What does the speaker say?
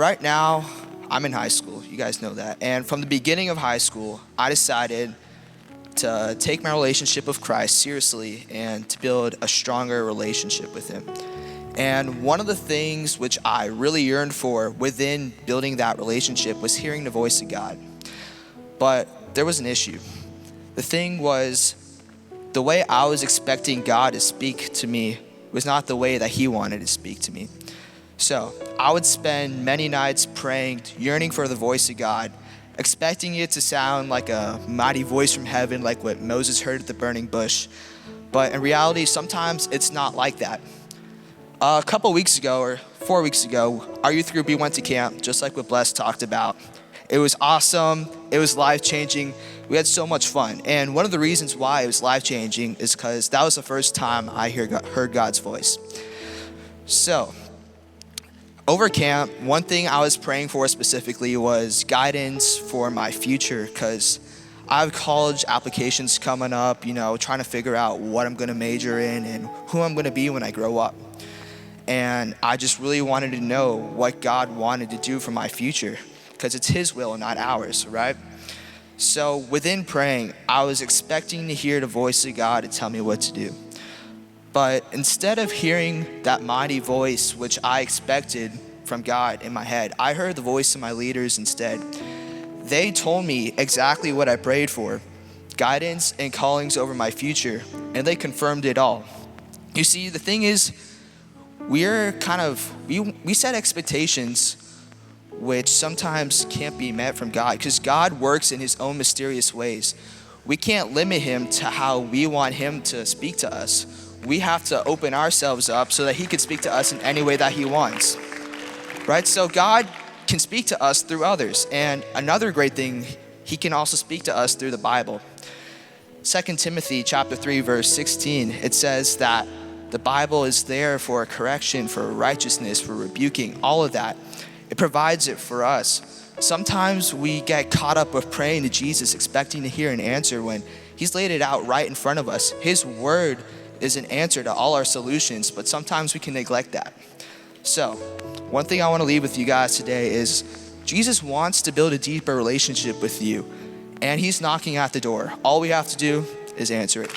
Right now, I'm in high school. You guys know that. And from the beginning of high school, I decided to take my relationship with Christ seriously and to build a stronger relationship with Him. And one of the things which I really yearned for within building that relationship was hearing the voice of God. But there was an issue. The thing was, the way I was expecting God to speak to me was not the way that He wanted to speak to me. So I would spend many nights praying, yearning for the voice of God, expecting it to sound like a mighty voice from heaven, like what Moses heard at the burning bush. But in reality, sometimes it's not like that. A couple weeks ago, or 4 weeks ago, our youth group, we went to camp, just like what Bless talked about. It was awesome. It was life-changing. We had so much fun. And one of the reasons why it was life-changing is because that was the first time I heard God's voice. So, over camp, one thing I was praying for specifically was guidance for my future, because I have college applications coming up, trying to figure out what I'm going to major in and who I'm going to be when I grow up. And I just really wanted to know what God wanted to do for my future, because it's His will, not ours, right? So within praying, I was expecting to hear the voice of God to tell me what to do. But instead of hearing that mighty voice, which I expected from God in my head, I heard the voice of my leaders instead. They told me exactly what I prayed for, guidance and callings over my future, and they confirmed it all. You see, the thing is, we set expectations which sometimes can't be met from God, because God works in His own mysterious ways. We can't limit Him to how we want Him to speak to us. We have to open ourselves up so that He can speak to us in any way that He wants, right? So God can speak to us through others. And another great thing, He can also speak to us through the Bible. 2 Timothy chapter 3, verse 16, it says that the Bible is there for correction, for righteousness, for rebuking, all of that. It provides it for us. Sometimes we get caught up with praying to Jesus, expecting to hear an answer when He's laid it out right in front of us. His word is an answer to all our solutions, but sometimes we can neglect that. So, one thing I want to leave with you guys today is Jesus wants to build a deeper relationship with you, and He's knocking at the door. All we have to do is answer it.